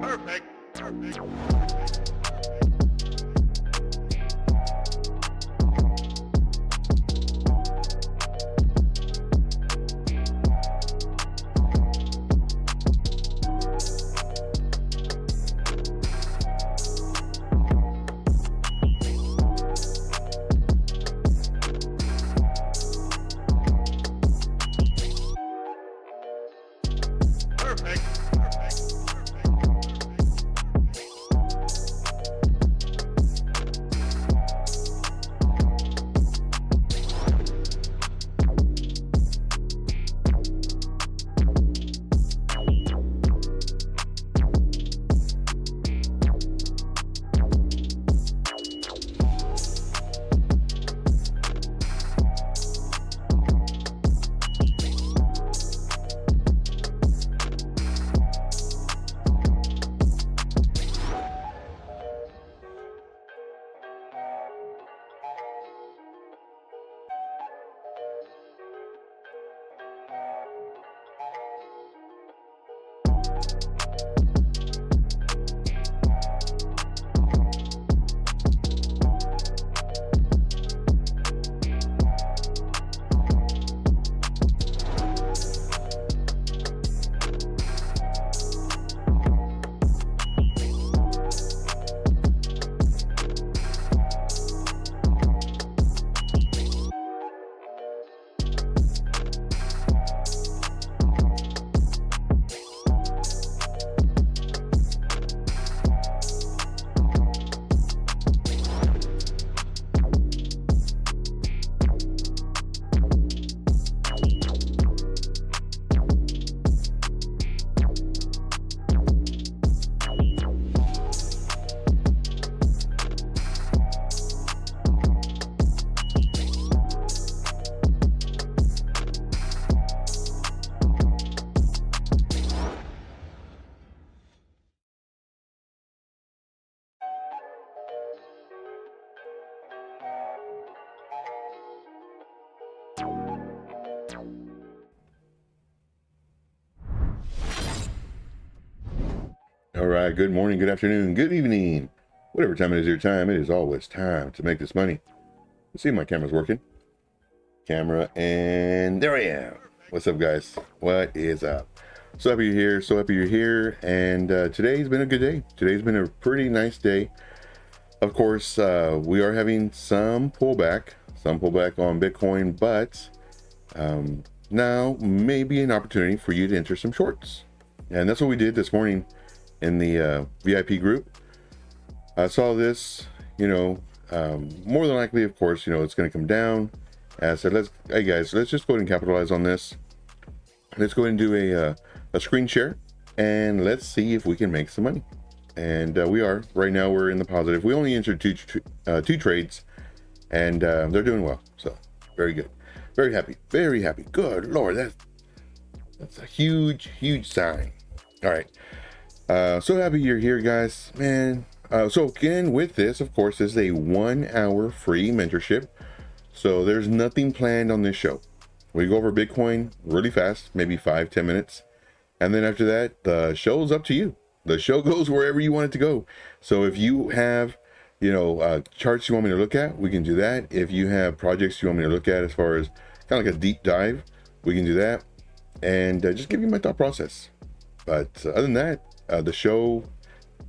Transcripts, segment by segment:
Perfect. All right, good morning, good afternoon, good evening. Whatever time it is your time, it is always time to make this money. Let's see if my camera's working. Camera, and there I am. What's up, guys? What is up? So happy you're here. So happy you're here. And today's been a good day. Today's been a pretty nice day. Of course, we are having some pullback on Bitcoin, but now may be an opportunity for you to enter some shorts. And that's what we did this morning in the VIP group. I saw this, more than likely, of course, it's going to come down. I said, hey guys, let's just go ahead and capitalize on this. Let's go ahead and do a screen share, and let's see if we can make some money. And we are right now. We're in the positive. We only entered two trades, and they're doing well. So very good, very happy, very happy. Good Lord, that's a huge sign. All right, so happy you're here, guys, man. So again, with this, of course, this is a 1 hour free mentorship. So there's nothing planned on this show. We go over Bitcoin really fast, maybe 5-10 minutes. And then after that, the show's up to you. The show goes wherever you want it to go. So if you have, charts you want me to look at, we can do that. If you have projects you want me to look at as far as kind of like a deep dive, we can do that. And just give you my thought process. But other than that, the show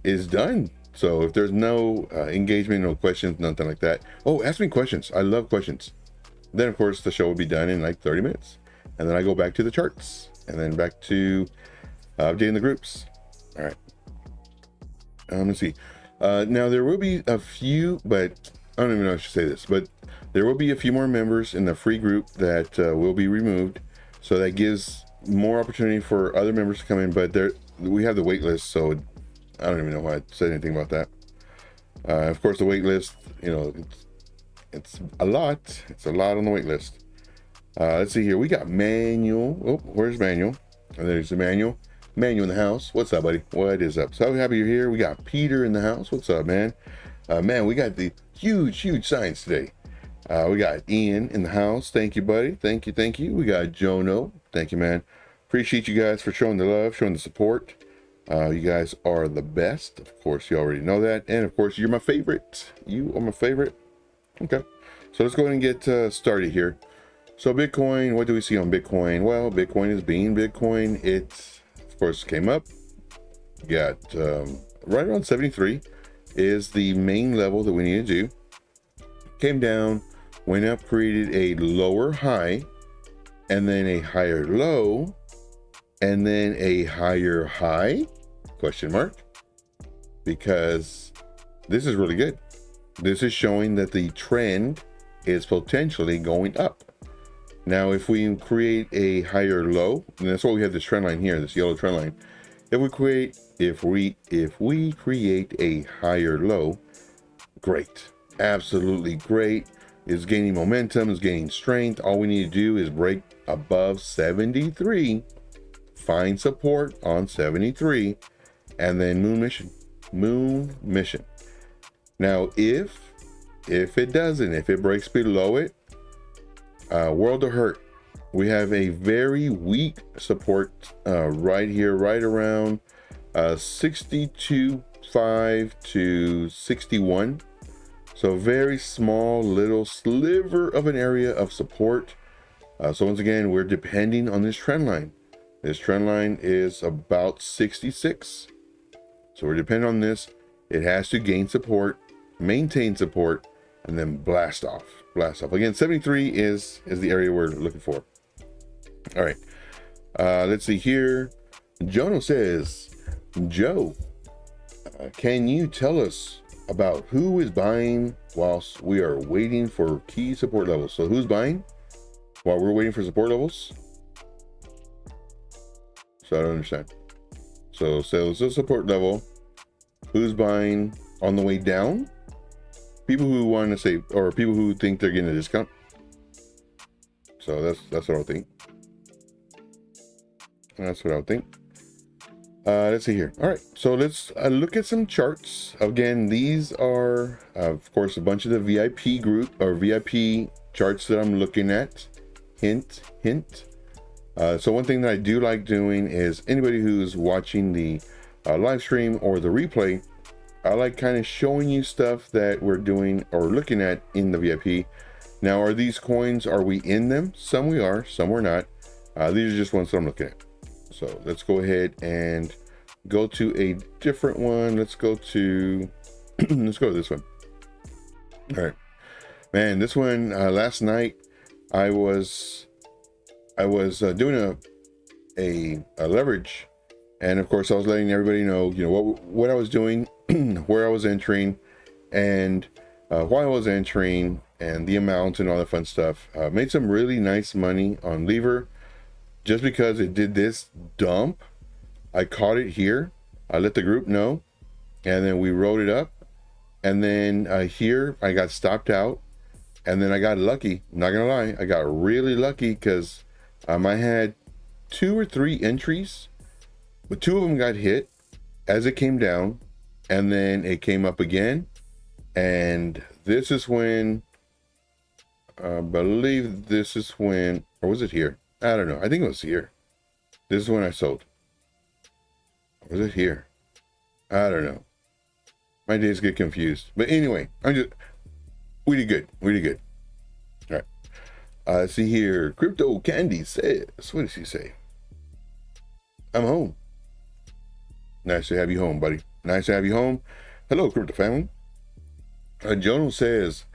is done. So if there's no engagement, no questions, nothing like that. Oh, ask me questions. I love questions. Then, of course, the show will be done in like 30 minutes. And then I go back to the charts. And then back to updating the groups. All right. Let's see. Now, there will be a few, but I don't even know if I should say this. But there will be a few more members in the free group that will be removed. So that gives more opportunity for other members to come in. But we have the wait list, so I don't even know why I said anything about that. Of course, the wait list, it's a lot. It's a lot on the wait list. Let's see here. We got Manuel. Oh, where's Manuel? And there's the Manuel. Manuel in the house. What's up, buddy? What is up? So happy you're here. We got Peter in the house. What's up, man? Man, we got the huge signs today. We got Ian in the house. Thank you, buddy. Thank you. We got Jono. Thank you, man. Appreciate you guys for showing the love, showing the support. You guys are the best. Of course, you already know that. And of course, you're my favorite. You are my favorite. Okay. So let's go ahead and get started here. So Bitcoin, what do we see on Bitcoin? Well, Bitcoin is being Bitcoin. It, of course, came up. Got right around 73 is the main level that we need to do. Came down, went up, created a lower high, and then a higher low, and then a higher high, question mark, because this is really good. This is showing that the trend is potentially going up. Now, if we create a higher low, and that's why we have this trend line here, this yellow trend line. If we create a higher low, great, absolutely great. It's gaining momentum, it's gaining strength. All we need to do is break above 73, find support on 73, and then moon mission. Now, if it doesn't, if it breaks below it, world of hurt. We have a very weak support right here, right around 62.5 to 61. So very small little sliver of an area of support. So once again, we're depending on this trend line. This trend line is about 66. So we're depending on this. It has to gain support, maintain support, and then blast off. Again, 73 is the area we're looking for. All right. Let's see here. Jono says, Joe, can you tell us about who is buying whilst we are waiting for key support levels? So who's buying while we're waiting for support levels? So I don't understand. So sales a support level. Who's buying on the way down? People who want to say, or people who think they're getting a discount. So that's what I think. That's what I would think. Let's see here. All right, so let's look at some charts. Again, these are, of course, a bunch of the VIP group or VIP charts that I'm looking at. Hint. So one thing that I do like doing is anybody who's watching the live stream or the replay, I like kind of showing you stuff that we're doing or looking at in the VIP. Now, are these coins, are we in them? Some we are, some we're not. These are just ones that I'm looking at. So let's go ahead and go to a different one. Let's go to let's go to this one. All right, man, this one, last night I was doing a leverage, and of course I was letting everybody know, you know, what I was doing, where I was entering, and why I was entering, and the amount and all that fun stuff. Made some really nice money on lever just because it did this dump. I caught it here, I let the group know, and then we wrote it up, and then here I got stopped out, and then I got lucky. Not gonna lie, I got really lucky because I had 2 or 3 entries, but 2 of them got hit as it came down, and then it came up again. And this is when, I believe this is when, or was it here? I don't know. I think it was here. This is when I sold. Was it here? I don't know. My days get confused. But anyway, we did good. We did good. All right. See here. Crypto Candy says, what does she say? I'm home. Nice to have you home, buddy. Nice to have you home. Hello, crypto family. Jono says,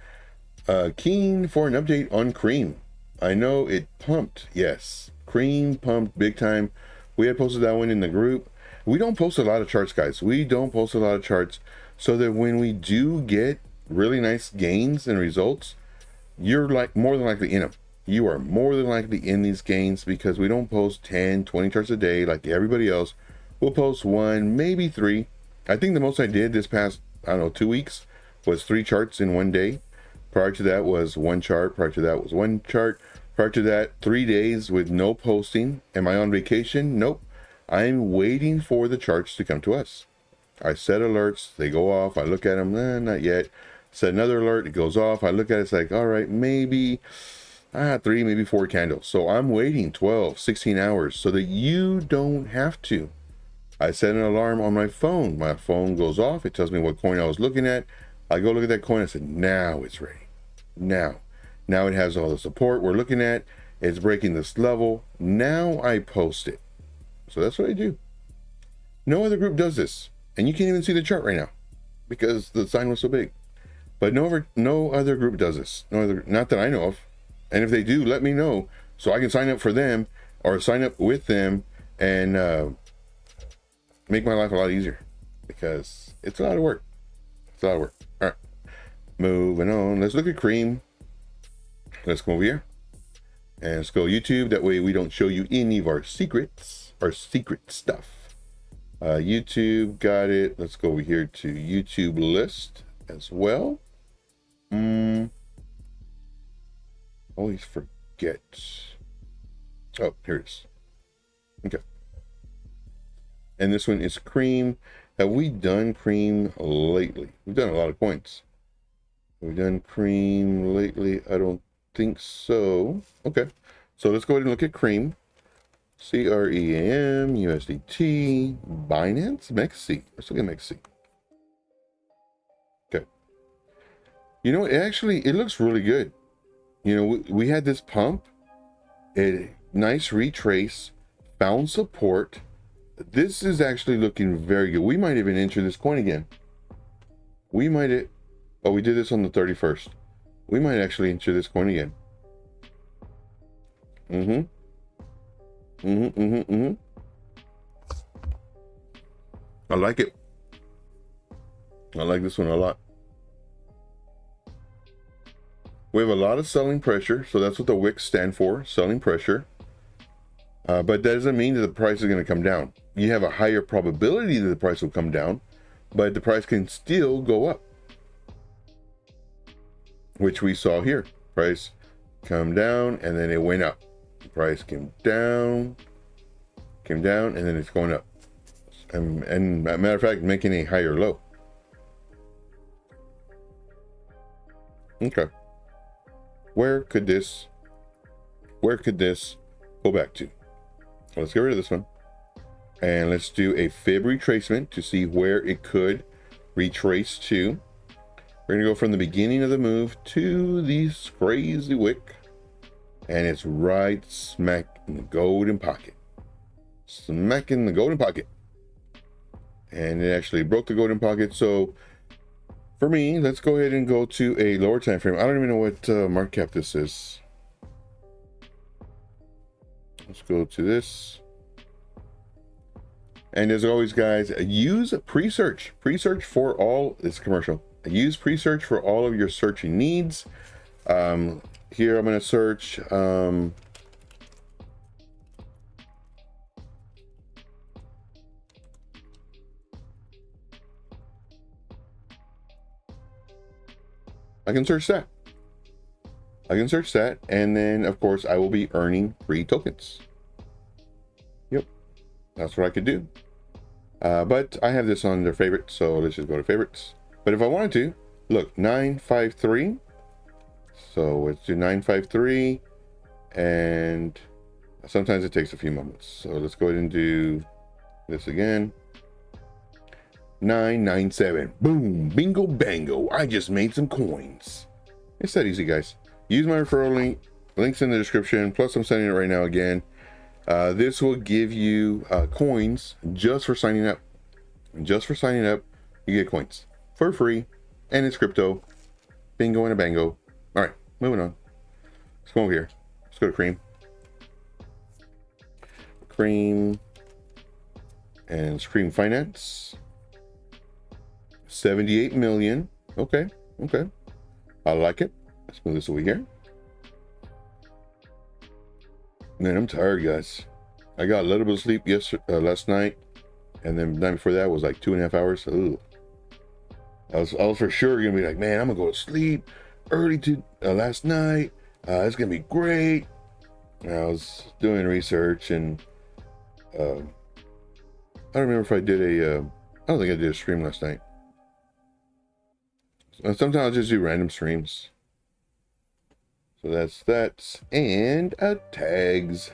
keen for an update on Cream. I know it pumped. Yes, Cream pumped big time. We had posted that one in the group. We don't post a lot of charts, guys. We don't post a lot of charts, so that when we do get really nice gains and results, you're like more than likely in them. You are more than likely in these gains because we don't post 10, 20 charts a day like everybody else. We'll post 1, maybe 3. I think the most I did this past, I don't know, 2 weeks was 3 charts in one day. Prior to that was 1 chart. Prior to that was 1 chart. Prior to that, 3 days with no posting. Am I on vacation? Nope. I'm waiting for the charts to come to us. I set alerts. They go off. I look at them. Not yet. Set another alert. It goes off. I look at it. It's like, all right, maybe 3, maybe 4 candles. So I'm waiting 12, 16 hours so that you don't have to. I set an alarm on my phone. My phone goes off. It tells me what coin I was looking at. I go look at that coin. I said, now it's ready. Now it has all the support we're looking at. It's breaking this level. Now I post it. So that's what I do. No other group does this. And you can't even see the chart right now because the sign was so big. But no other group does this. No other, not that I know of. And if they do, let me know so I can sign up for them or sign up with them and make my life a lot easier because it's a lot of work. It's a lot of work. All right, moving on. Let's look at Cream. Let's go over here and let's go YouTube. That way we don't show you any of our secrets, our secret stuff. YouTube, got it. Let's go over here to YouTube list as well. Always forget. Oh, here it is. Okay. And this one is Cream. Have we done Cream lately? We've done a lot of coins. Have we done Cream lately? I don't think so. Okay. So let's go ahead and look at Cream. CREAM, USDT, Binance, MEXC. Let's look at MEXC. Okay. You know, it looks really good. You know, we had this pump, a nice retrace, found support. This is actually looking very good. We might even enter this coin again. We might, oh, we did this on the 31st. We might actually enter this coin again. I like it. I like this one a lot. We have a lot of selling pressure, so that's what the wicks stand for, selling pressure. But that doesn't mean that the price is going to come down. You have a higher probability that the price will come down, but the price can still go up, which we saw here. Price come down, and then it went up. The price came down, and then it's going up. And matter of fact, making a higher low. Okay. Where could this go back to? Let's get rid of this one. And let's do a fib retracement to see where it could retrace to. We're gonna go from the beginning of the move to the crazy wick, and it's right smack in the golden pocket. Smack in the golden pocket. And it actually broke the golden pocket. So for me, let's go ahead and go to a lower time frame. I don't even know what market cap this is. Let's go to this. And as always, guys, use PREsearch. PREsearch for all, it's commercial. Use PREsearch for all of your searching needs. Here I'm going to search I can search that. I can search that, and then of course I will be earning free tokens. Yep, that's what I could do. But I have this on their favorites, so let's just go to favorites. But if I wanted to, look, 953. So let's do 953, and sometimes it takes a few moments. So let's go ahead and do this again. 997. Boom, bingo bango. I just made some coins. It's that easy, guys. Use my referral link. Links in the description. Plus, I'm sending it right now again. This will give you coins just for signing up. Just for signing up, you get coins for free, and it's crypto. Bingo and a bango. All right, moving on. Let's go over here. Let's go to Cream. Cream and Cream Finance. 78 million. Okay, okay. I like it. Let's move this over here. Man, I'm tired, guys. I got a little bit of sleep last night, and then the night before that was like 2.5 hours. Ooh. I was for sure gonna be like, man, I'm gonna go to sleep early last night. It's gonna be great. And I was doing research, and I don't remember if I did a. I don't think I did a stream last night. Sometimes I'll just do random streams. So that's that. And tags.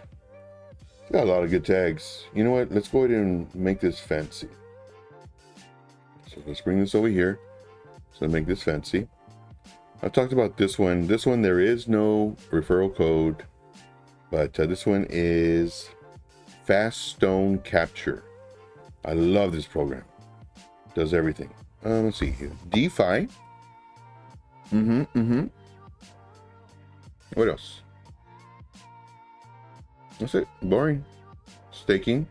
Got a lot of good tags. You know what? Let's go ahead and make this fancy. So let's bring this over here. So make this fancy. I talked about this one. This one, there is no referral code. But this one is Fast Stone Capture. I love this program. Does everything. Let's see here. DeFi. What else? That's it. Boring. Staking.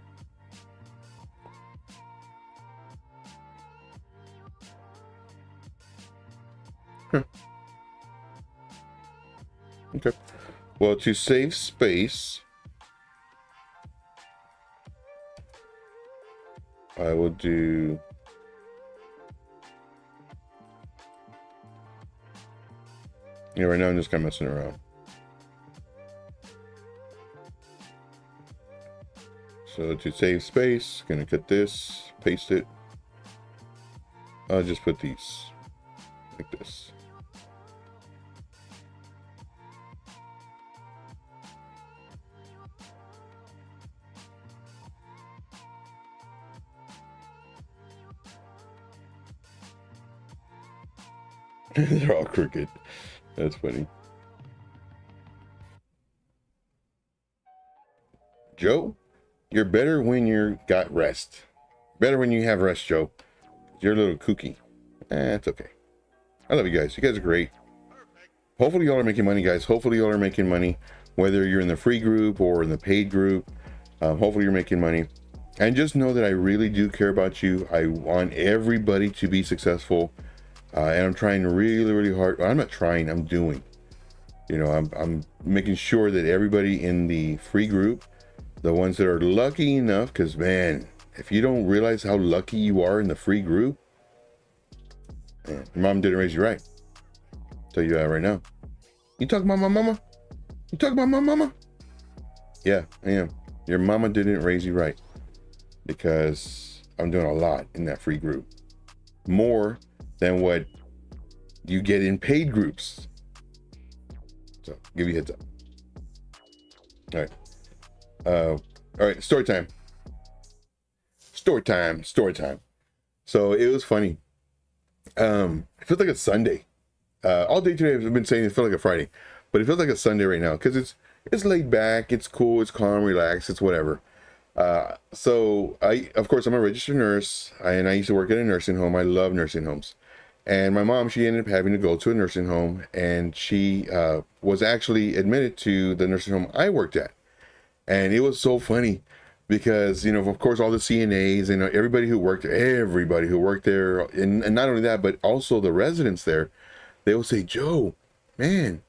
Huh. Okay. Well, to save space, I will do. Yeah, right now I'm just kind of messing around. So to save space, gonna cut this, paste it. I'll just put these like this. They're all crooked. That's funny. Joe, you're better when you got rest. Better when you have rest, Joe. You're a little kooky. It's okay. I love you guys. You guys are great. Hopefully y'all are making money, guys. Hopefully y'all are making money. Whether you're in the free group or in the paid group. Hopefully you're making money. And just know that I really do care about you. I want everybody to be successful. And I'm trying really, really hard. I'm not trying, I'm doing. You know, I'm making sure that everybody in the free group, the ones that are lucky enough, because man, if you don't realize how lucky you are in the free group, man, your mom didn't raise you right. I'll tell you that right now. You talking about my mama? You talking about my mama? Yeah, I am. Your mama didn't raise you right, because I'm doing a lot in that free group. More than what you get in paid groups. So give you a heads up. All right, story time. So it was funny. It feels like a Sunday. All day today I've been saying it feels like a Friday, but it feels like a Sunday right now because it's laid back, it's cool, it's calm, relaxed, it's whatever. So of course, I'm a registered nurse, and I used to work at a nursing home. I love nursing homes. And my mom, she ended up having to go to a nursing home, and she was actually admitted to the nursing home I worked at. And it was so funny because, you know, of course, all the CNAs, you know, everybody who worked there, and not only that, but also the residents there, they will say, Joe, man,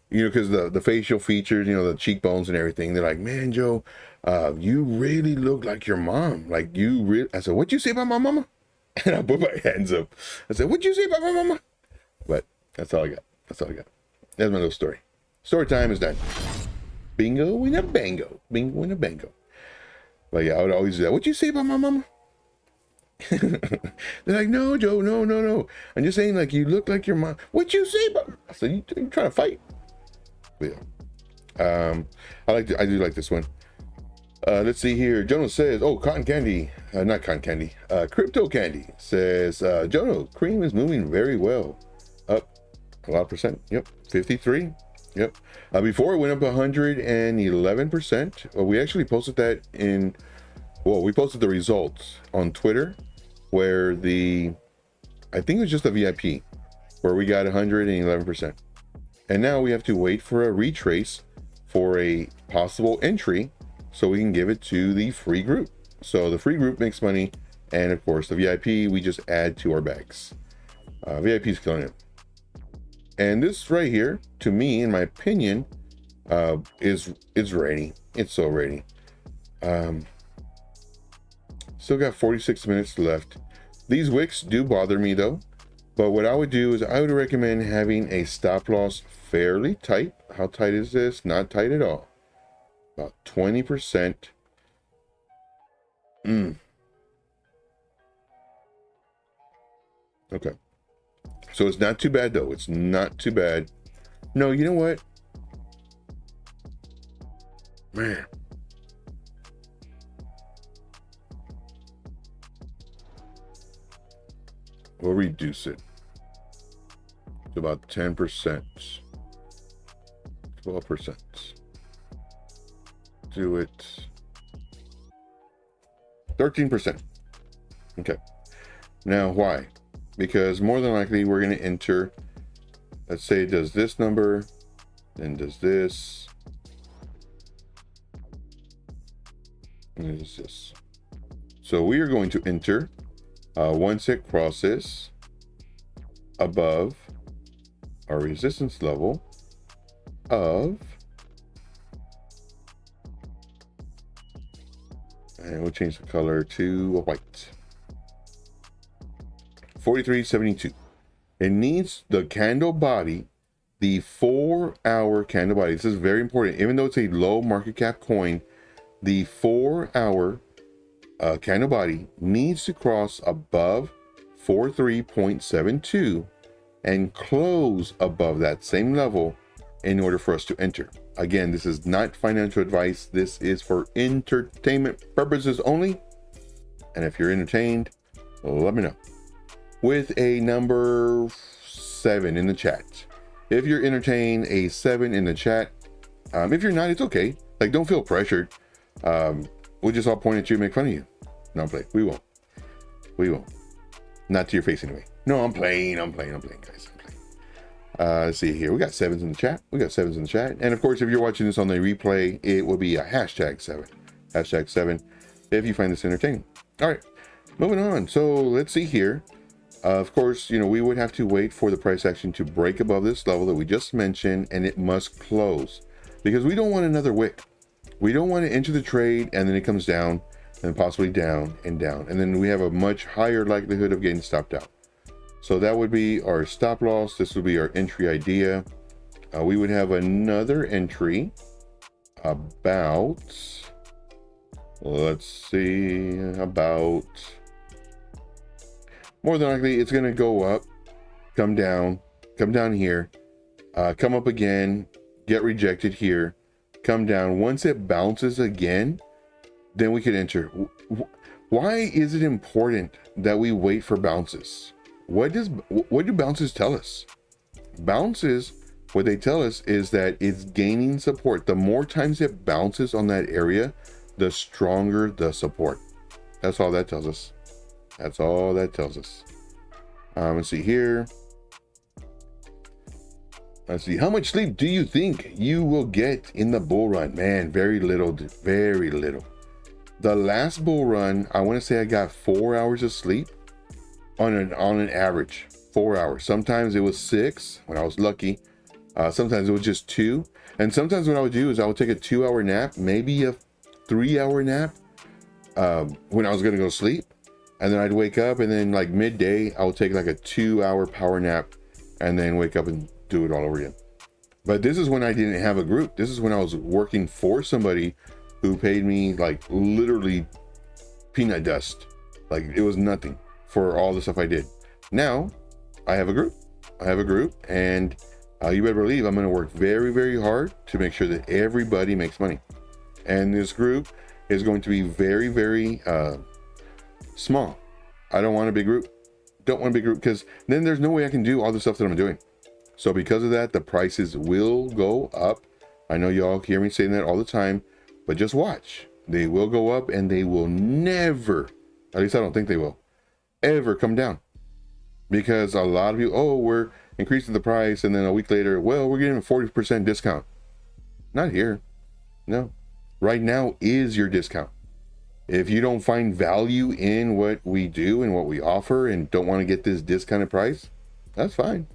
you know, because the facial features, you know, the cheekbones and everything, they're like, man, Joe, you really look like your mom. Like, you really, I said, what'd you say about my mama? And I put my hands up. I said, what'd you say about my mama? But that's all I got. That's all I got. That's my little story. Story time is done. Bingo and a bango. Bingo and a bango. But yeah, I would always do that. What'd you say about my mama? They're like, no, Joe, no. I'm just saying, like, you look like your mom. What'd you say about? I said, you trying to fight? But yeah. I do like this one. Let's see here. Jono says, oh, cotton candy. Not cotton candy. Crypto candy says, Jono, cream is moving very well. Up a lot of percent. Yep. 53. Yep. Before it went up 111%. We actually posted that we posted the results on Twitter where I think it was just a VIP where we got 111%. And now we have to wait for a retrace for a possible entry so we can give it to the free group. So the free group makes money, and of course the VIP we just add to our bags. VIP is killing it. And this right here, to me, in my opinion, is rainy. It's so rainy. Still got 46 minutes left. These wicks do bother me though. But what I would do is I would recommend having a stop loss fairly tight. How tight is this? Not tight at all. About 20%. Okay. So it's not too bad though. It's not too bad. No, you know what? Man. We'll reduce it to about 10%. 12%. Do it 13%. Okay. Now why? Because more than likely we're going to enter, let's say it does this number, then does this, and it does this. So we are going to enter once it crosses above our resistance level of, and we'll change the color to a white. 43.72. It needs the candle body, the 4-hour candle body. This is very important. Even though it's a low market cap coin, the 4-hour candle body needs to cross above 43.72 and close above that same level in order for us to enter. Again, this is not financial advice. This is for entertainment purposes only. And if you're entertained, let me know. With a number 7 in the chat. If you're entertained, a 7 in the chat. If you're not, it's okay. Like, don't feel pressured. We'll just all point at you and make fun of you. No, I'm playing. We won't. Not to your face anyway. No, I'm playing, guys. I'm playing. Let's see here. We got 7s in the chat. And of course, if you're watching this on the replay, it will be a #7. #7 if you find this entertaining. All right, moving on. So let's see here. Of course, you know, we would have to wait for the price action to break above this level that we just mentioned, and it must close because we don't want another wick. We don't want to enter the trade and then it comes down and possibly down and down. And then we have a much higher likelihood of getting stopped out. So that would be our stop loss. This would be our entry idea. We would have another entry about, let's see, about, more than likely it's going to go up, come down here, come up again, get rejected here, come down. Once it bounces again, then we could enter. Why is it important that we wait for bounces? what do bounces tell us? Bounces, what they tell us is that it's gaining support. The more times it bounces on that area, the stronger the support. That's all that tells us. That's all that tells us. Let's see here. Let's see. How much sleep do you think you will get in the bull run? Man, very little, very little. The last bull run, I want to say I got 4 hours of sleep on an average. 4 hours. Sometimes it was 6 when I was lucky. Sometimes it was just 2. And sometimes what I would do is I would take a 2-hour nap, maybe a 3-hour nap when I was going to go to sleep. And then I'd wake up, and then like midday, I would take like a 2-hour power nap and then wake up and do it all over again. But this is when I didn't have a group. This is when I was working for somebody who paid me like literally peanut dust. Like it was nothing for all the stuff I did. Now I have a group. And you better believe I'm going to work very, very hard to make sure that everybody makes money. And this group is going to be very, very small. I don't want a big group. Don't want a big group, because then there's no way I can do all the stuff that I'm doing. So because of that, the prices will go up. I know y'all hear me saying that all the time, but just watch. They will go up, and they will never, at least I don't think they will, ever come down. Because a lot of you, oh, we're increasing the price, and then a week later, well, we're getting a 40% discount. Not here. No. Right now is your discount. If you don't find value in what we do and what we offer and don't want to get this discounted price, that's fine.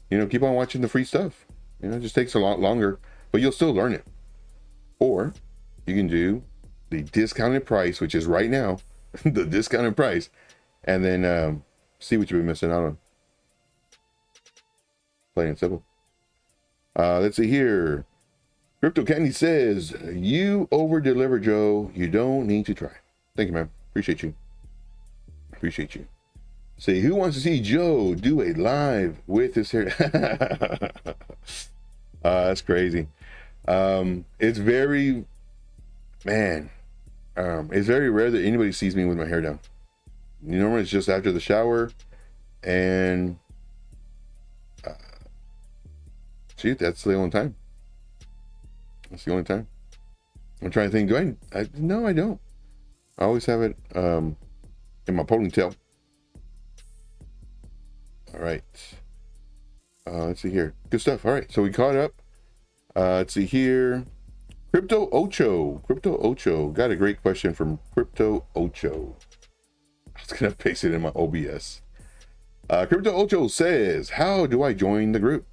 You know, keep on watching the free stuff. You know, it just takes a lot longer, but you'll still learn it. Or you can do the discounted price, which is right now, the discounted price, and then see what you've been missing out on. Plain and simple. Let's see here. Crypto Candy says, you over deliver, Joe. You don't need to try. Thank you, man. Appreciate you. Appreciate you. Say, who wants to see Joe do a live with his hair? That's crazy. It's very, man, it's very rare that anybody sees me with my hair down. Normally it's just after the shower, and shoot, that's the only time. That's the only time. I'm trying to think, do I no, I don't. I always have it in my ponytail. All right. Let's see here. Good stuff. All right. So we caught up. Let's see here. Crypto Ocho got a great question from Crypto Ocho. I was going to paste it in my OBS. Crypto Ocho says, how do I join the group?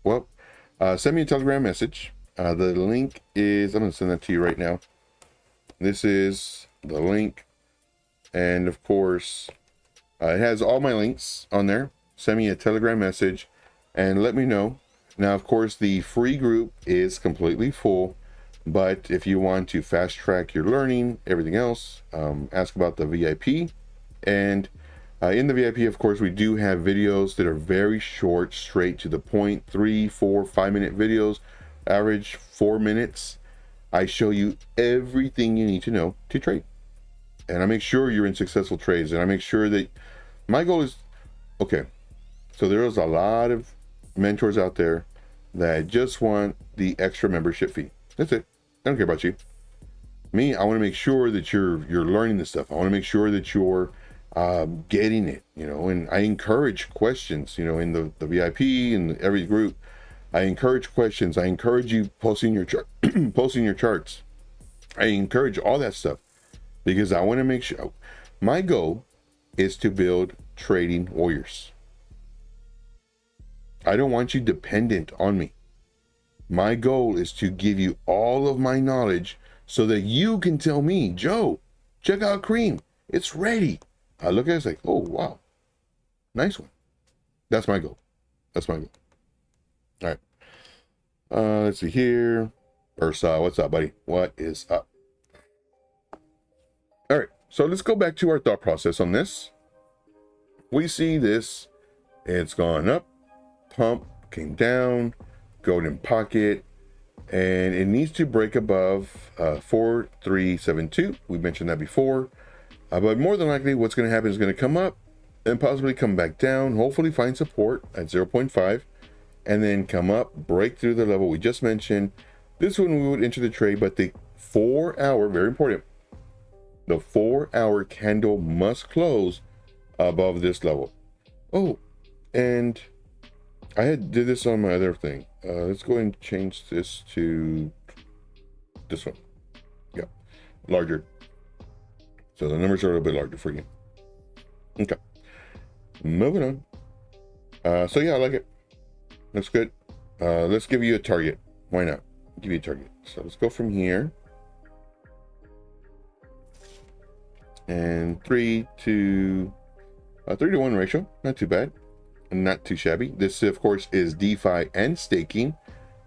Well, send me a Telegram message. The link is, I'm going to send that to you right now. This is the link. And of course, it has all my links on there. Send me a Telegram message and let me know. Now, of course, the free group is completely full, but if you want to fast track your learning, everything else, ask about the VIP. And in the VIP, of course, we do have videos that are very short, straight to the point, 3, 4, 5 minute videos, average 4 minutes. I show you everything you need to know to trade. And I make sure you're in successful trades. And I make sure that my goal is, okay, so there's a lot of mentors out there that just want the extra membership fee. That's it. I don't care about you. Me, I want to make sure that you're learning this stuff. I want to make sure that you're getting it, you know, and I encourage questions, you know, in the VIP and every group. I encourage questions. I encourage you posting your posting your charts. I encourage all that stuff because I want to make sure. My goal is to build trading warriors. I don't want you dependent on me. My goal is to give you all of my knowledge so that you can tell me, Joe, check out Cream. It's ready. I look at it, it's like, oh, wow. Nice one. That's my goal. That's my goal. All right. Let's see here. Ursa, what's up, buddy? What is up? All right. So let's go back to our thought process on this. We see this. It's gone up. Pump came down. Golden pocket. And it needs to break above 4372. We mentioned that before. But more than likely, what's going to happen is going to come up. and possibly come back down, hopefully find support at 0.5, and then come up, break through the level we just mentioned. This one we would enter the trade, but the 4-hour, very important, the 4-hour candle must close above this level. Oh, and I did this on my other thing. Let's go and change this to this one. Yeah, larger. So the numbers are a little bit larger for you. Okay, moving on. So yeah, I like it. Looks good. Let's give you a target. Why not? Give you a target. So let's go from here. And 3 to 1 ratio. Not too bad. Not too shabby. This, of course, is DeFi and staking.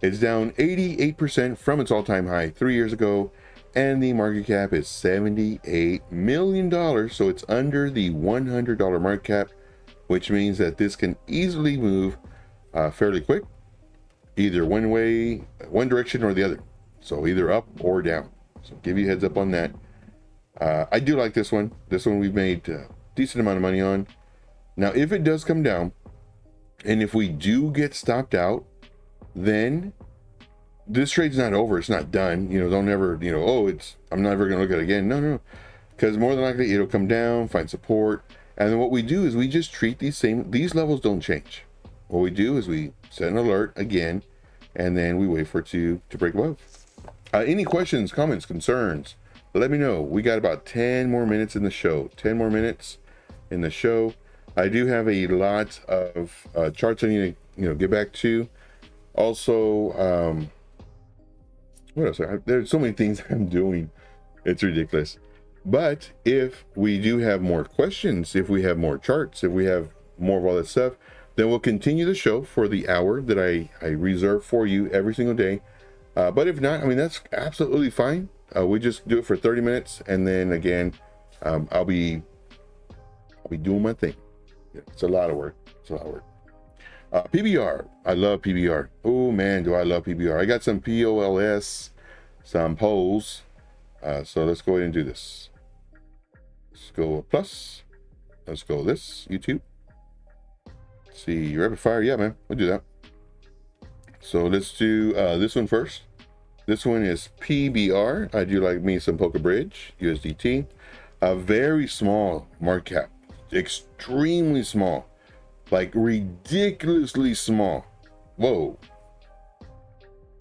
It's down 88% from its all-time high 3 years ago. And the market cap is $78 million. So it's under the $100 market cap, which means that this can easily move fairly quick, either one direction or the other. So either up or down. So give you a heads up on that. I do like this one. This one we've made a decent amount of money on. Now, if it does come down, and if we do get stopped out, then this trade's not over. It's not done. You know, don't ever, you know, oh, I'm never going to look at it again. No. Because more than likely it'll come down, find support. And then what we do is we just treat these levels don't change. What we do is we set an alert again, and then we wait for it to break above. Any questions, comments, concerns? Let me know. We got about 10 more minutes in the show. 10 more minutes in the show. I do have a lot of charts I need to, get back to. Also, what else? There's so many things I'm doing. It's ridiculous. But if we do have more questions, if we have more charts, if we have more of all that stuff, then we'll continue the show for the hour that I reserve for you every single day. But if not, I mean, that's absolutely fine. We just do it for 30 minutes, and then again, I'll be doing my thing. Yeah, it's a lot of work. PBR. I love PBR. Oh man, do I love PBR. I got some POLS, some polls. So let's go ahead and do this. Let's go plus. Let's go this, YouTube. Let's see, rapid fire. Yeah, man, we'll do that. So let's do this one first. This one is PBR. I do like me some Poker Bridge, USDT. A very small market cap. Extremely small. Like ridiculously small. Whoa.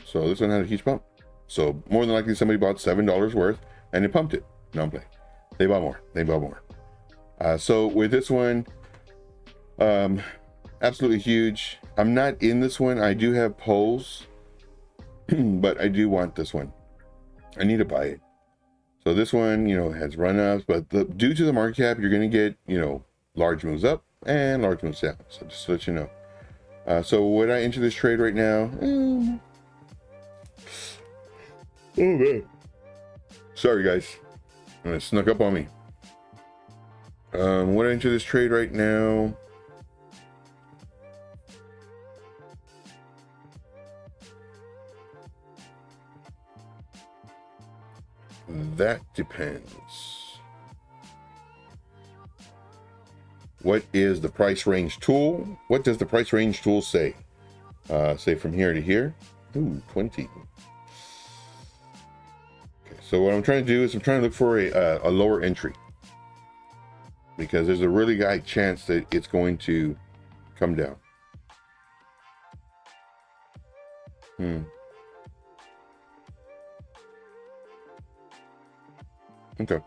So this one had a huge pump. So more than likely somebody bought $7 worth and it pumped it. No, I'm playing. They bought more. So with this one, absolutely huge. I'm not in this one. I do have polls, but I do want this one. I need to buy it. So this one, has run-ups, but due to the market cap, you're going to get, large moves up and large moves down. So just to let you know. So would I enter this trade right now? Oh man. Sorry guys. It snuck up on me. Would I enter this trade right now? That depends. What is the price range tool? What does the price range tool say? Say from here to here. Ooh, 20. Okay, so what I'm trying to do is I'm trying to look for a lower entry, because there's a really high chance that it's going to come down. Okay.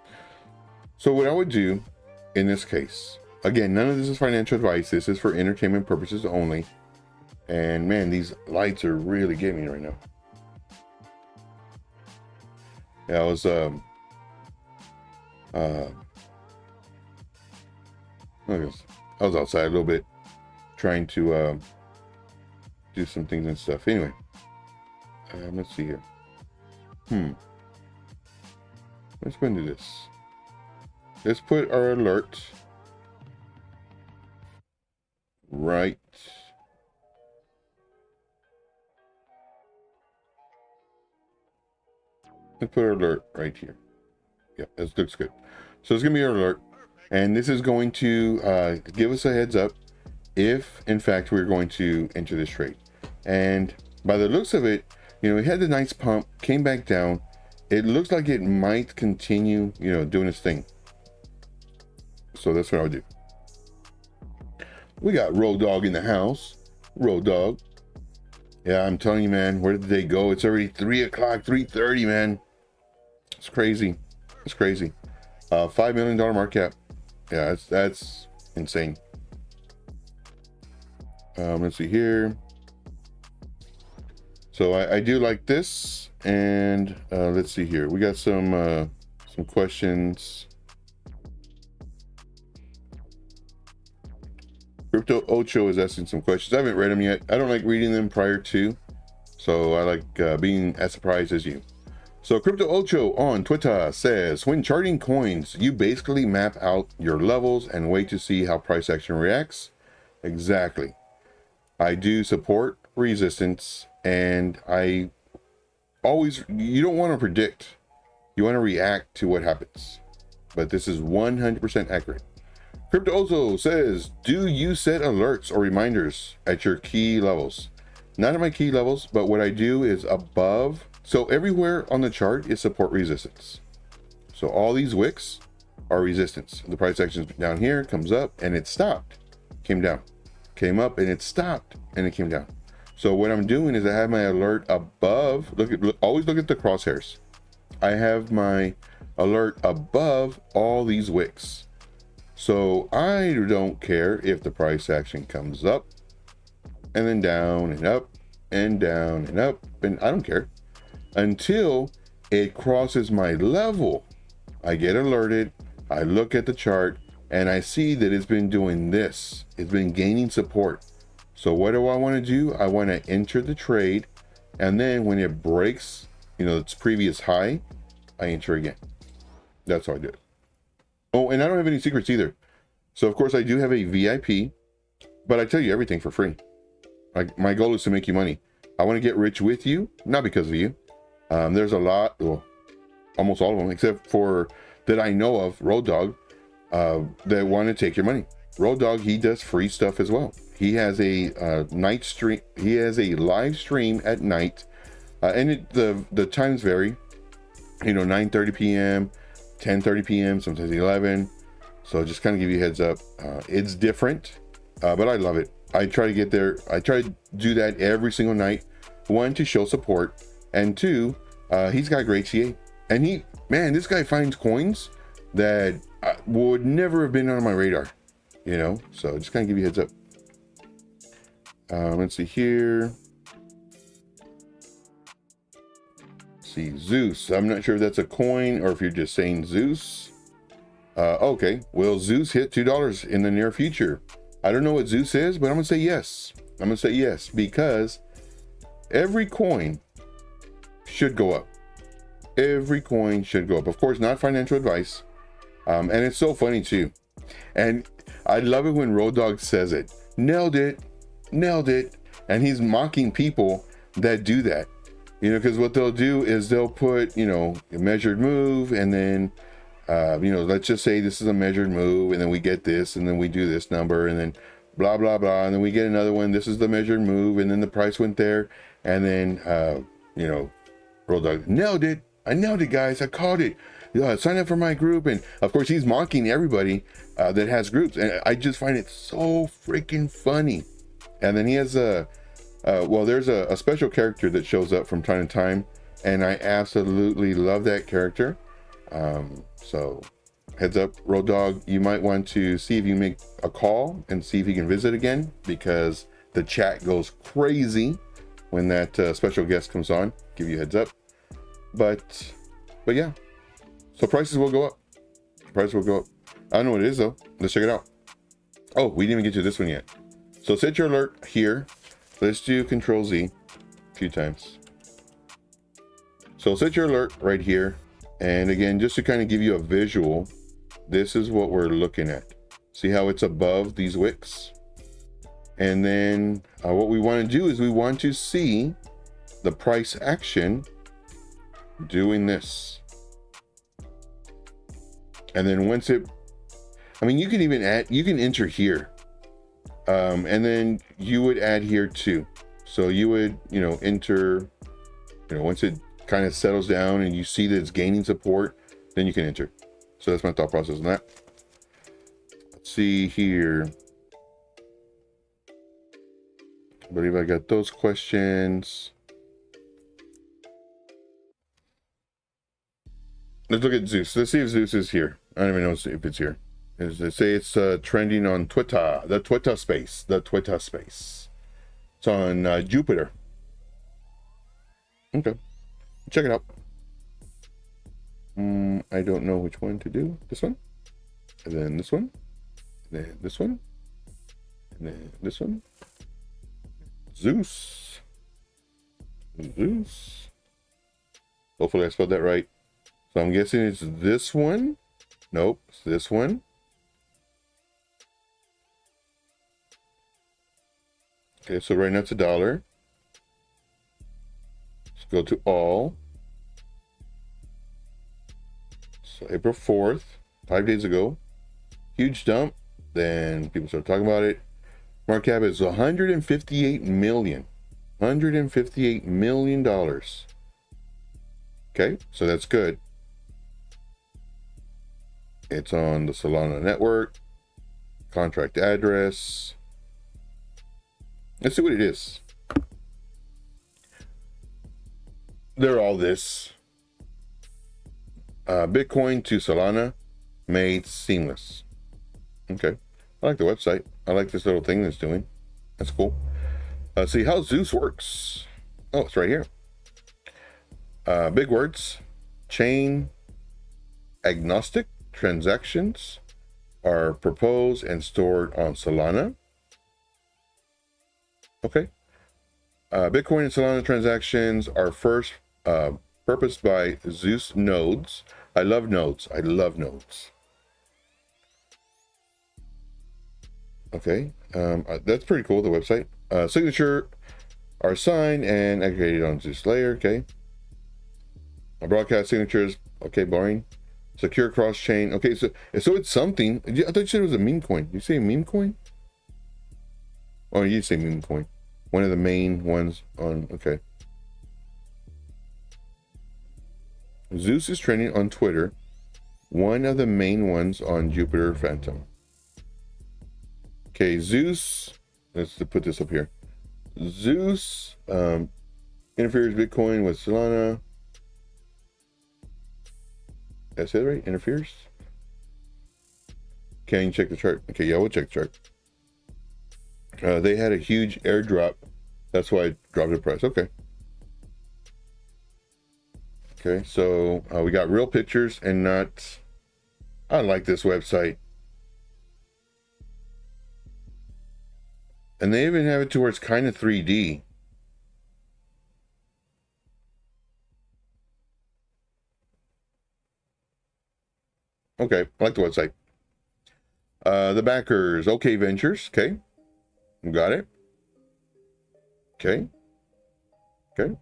So what I would do in this case, again, none of this is financial advice. This is for entertainment purposes only. And man, these lights are really getting me right now. Yeah, I was outside a little bit trying to do some things and stuff. Anyway, let's see here. Let's go into this. Let's put our alert right. Let's put our alert right here. Yeah, this looks good. So it's gonna be our alert, And this is going to give us a heads up if in fact we're going to enter this trade. And by the looks of it, you know, it had a nice pump, came back down. It looks like it might continue, you know, doing its thing. So that's what I would do. We got Road Dog in the house. Road Dog. Yeah, I'm telling you, man, where did they go? It's already 3 o'clock, 3:30, man. It's crazy. It's crazy. $5 million market cap. Yeah, that's insane. Let's see here. So I do like this, and let's see here. We got some questions. Crypto Ocho is asking some questions. I haven't read them yet. I don't like reading them prior to, so I like being as surprised as you. So Crypto Ocho on Twitter says, when charting coins, you basically map out your levels and wait to see how price action reacts. Exactly. I do support resistance, and I always, you don't want to predict, you want to react to what happens. But this is 100% accurate. Crypto also says, do you set alerts or reminders at your key levels? Not at my key levels, but what I do is above. So everywhere on the chart is support resistance. So all these wicks are resistance. The price action down here comes up and it stopped, came down, came up and it stopped and it came down. So what I'm doing is I have my alert above. Always look at the crosshairs. I have my alert above all these wicks. So I don't care if the price action comes up and then down and up and down and up, and I don't care until it crosses my level. I get alerted, I look at the chart, and I see that it's been doing this. It's been gaining support. So what do I want to do? I want to enter the trade, and then when it breaks, you know, its previous high, I enter again. That's how I do it. Oh, and I don't have any secrets either. So of course I do have a VIP, but I tell you everything for free. Like, my goal is to make you money. I want to get rich with you, not because of you. There's a lot, well, almost all of them, except for that I know of, Road Dog, that want to take your money. Road Dog, he does free stuff as well. He has a night stream. He has a live stream at night, and the times vary. You know, 9:30 p.m., 10:30 p.m., sometimes 11. So just kind of give you a heads up. It's different, but I love it. I try to get there. I try to do that every single night. One, to show support, and two, he's got great CA. And this guy finds coins that would never have been on my radar, you know? So just kind of give you a heads up. Let's see here. See, Zeus. I'm not sure if that's a coin or if you're just saying Zeus. Okay, will Zeus hit $2 in the near future? I don't know what Zeus is, but I'm gonna say yes. I'm gonna say yes, because every coin should go up. Every coin should go up. Of course, not financial advice. And it's so funny too. And I love it when Road Dog says it. Nailed it. Nailed it. And he's mocking people that do that. You know, because what they'll do is they'll put, you know, a measured move, and then, you know, let's just say this is a measured move, and then we get this, and then we do this number, and then blah, blah, blah. And then we get another one. This is the measured move, and then the price went there. And then, you know, Road Dog, nailed it. I nailed it, guys. I caught it. Sign up for my group. And of course, he's mocking everybody that has groups. And I just find it so freaking funny. And then he has there's a special character that shows up from time to time, and I absolutely love that character. So heads up, Road Dog, you might want to see if you make a call and see if you can visit again, because the chat goes crazy when that special guest comes on. Give you a heads up. But yeah, so prices will go up. Prices will go up. I don't know what it is though. Let's check it out. Oh, we didn't even get to this one yet. So set your alert here. Let's do Control Z a few times. So set your alert right here. And again, just to kind of give you a visual, this is what we're looking at. See how it's above these wicks? And then what we want to do is we want to see the price action doing this. And then once it, I mean, you can even add, you can enter here. And then you would add here too. So you would, you know, enter, you know, once it kind of settles down and you see that it's gaining support, then you can enter. So that's my thought process on that. Let's see here. I believe I got those questions. Let's look at Zeus. Let's see if Zeus is here. I don't even know if it's here. As they say, it's trending on Twitter, the Twitter space, It's on Jupiter. Okay, check it out. I don't know which one to do. This one, and then this one, and then this one, and then this one. Zeus. Hopefully I spelled that right. So I'm guessing it's this one. Nope, it's this one. Okay, so right now it's $1. Let's go to all. So April 4th, 5 days ago. Huge dump. Then people start talking about it. Market cap is $158 million. $158 million. Okay, so that's good. It's on the Solana network. Contract address. Let's see what it is. They're all this. Bitcoin to Solana made seamless. Okay, I like the website. I like this little thing that's doing. That's cool. See how Zeus works. Oh, it's right here. Big words. Chain agnostic transactions are proposed and stored on Solana. Okay. Bitcoin and Solana transactions are first purposed by Zeus nodes. I love nodes. I love nodes. Okay. That's pretty cool, the website. Signature are signed and aggregated on Zeus layer. Okay. Broadcast signatures. Okay, boring. Secure cross chain. Okay, so it's something. I thought you said it was a meme coin. Did you say meme coin? Oh, you say meme coin. One of the main ones on. Okay. Zeus is trending on Twitter. One of the main ones on Jupiter Phantom. Okay, Zeus. Let's put this up here. Zeus interferes Bitcoin with Solana. That's it, right? Interferes. Can you check the chart? Okay, yeah, we'll check the chart. They had a huge airdrop. That's why I dropped the price. Okay. Okay, so we got real pictures and not. I like this website. And they even have it to where it's kind of 3D. Okay, I like the website. The backers, OK Ventures. Okay, got it. Okay. Okay.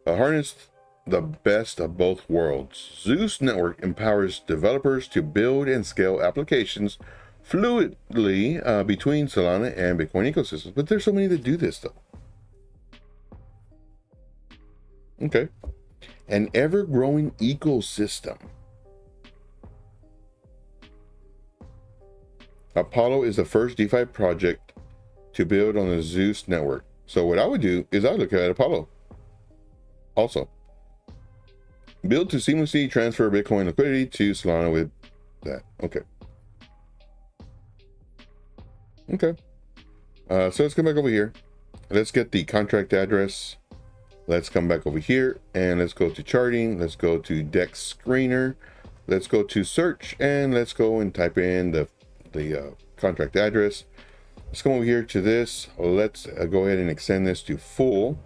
Harness the best of both worlds. Zeus Network empowers developers to build and scale applications fluidly between Solana and Bitcoin ecosystems. But there's so many that do this, though. Okay. An ever-growing ecosystem. Apollo is the first DeFi project to build on the Zeus network. So what I would do is I would look at Apollo. Also, build to seamlessly transfer Bitcoin liquidity to Solana with that. Okay. Okay. So let's come back over here. Let's get the contract address. Let's come back over here and let's go to charting. Let's go to DEX screener. Let's go to search and let's go and type in the contract address. Let's come over here to this. Let's go ahead and extend this to full.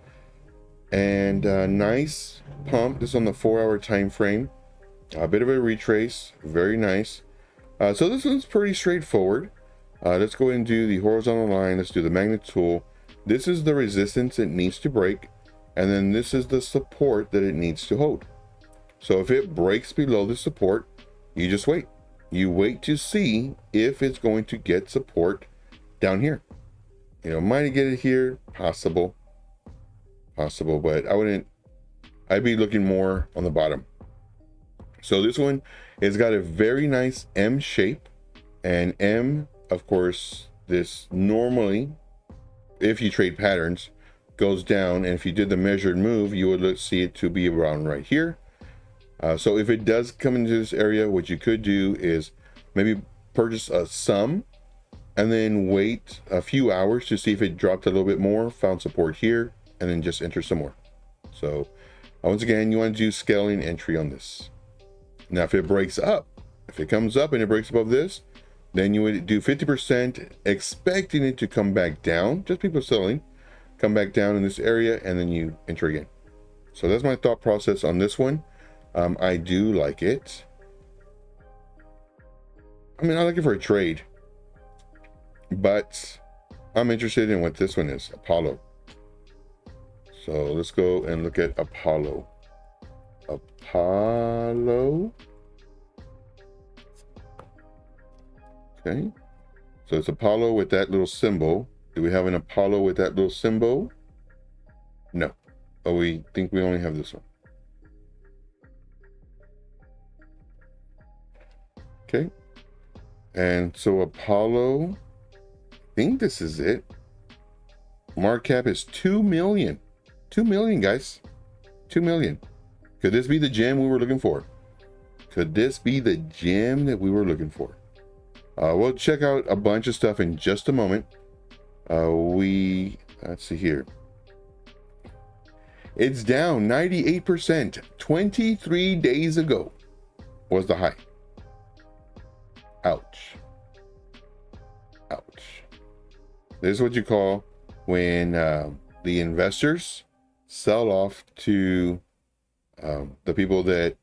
And nice pump. This is on the 4-hour time frame. A bit of a retrace. Very nice. So this one's pretty straightforward. Let's go ahead and do the horizontal line. Let's do the magnet tool. This is the resistance it needs to break. And then this is the support that it needs to hold. So if it breaks below the support, you just wait. you wait to see if it's going to get support down here. You know, might get it here, possible, but I'd be looking more on the bottom. So this one has got a very nice M shape, and M, of course, this normally, if you trade patterns, goes down, and if you did the measured move, you would see it to be around right here. So if it does come into this area, what you could do is maybe purchase a sum and then wait a few hours to see if it dropped a little bit more, found support here, and then just enter some more. So once again, you want to do scaling entry on this. Now, if it breaks up, if it comes up and it breaks above this, then you would do 50%, expecting it to come back down, just people selling, come back down in this area, and then you enter again. So that's my thought process on this one. I do like it. I mean, I like it for a trade, but I'm interested in what this one is, Apollo. So let's go and look at Apollo. Apollo. Okay. So it's Apollo with that little symbol. Do we have an Apollo with that little symbol? No. Oh, we think we only have this one. Okay. And so Apollo, I think this is it. Market cap is 2 million. 2 million, guys. 2 million. Could this be the gem we were looking for? Could this be the gem that we were looking for? We'll check out a bunch of stuff in just a moment. Let's see here. It's down 98%. 23 days ago was the high. Ouch. Ouch. This is what you call when the investors sell off to the people that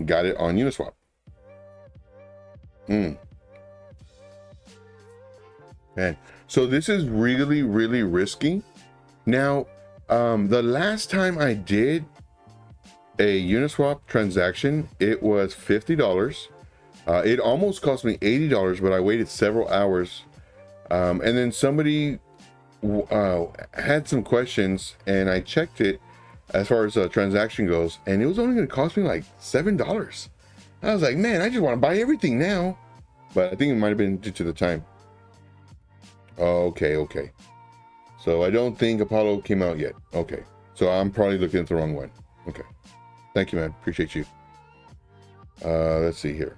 got it on Uniswap. Man, so this is really, really risky. Now, the last time I did a Uniswap transaction, it was $50. It almost cost me $80, but I waited several hours. And then somebody had some questions, and I checked it as far as the transaction goes, and it was only going to cost me like $7. I was like, man, I just want to buy everything now. But I think it might have been due to the time. Okay. So I don't think Apollo came out yet. Okay. So I'm probably looking at the wrong one. Okay. Thank you, man. Appreciate you. Let's see here.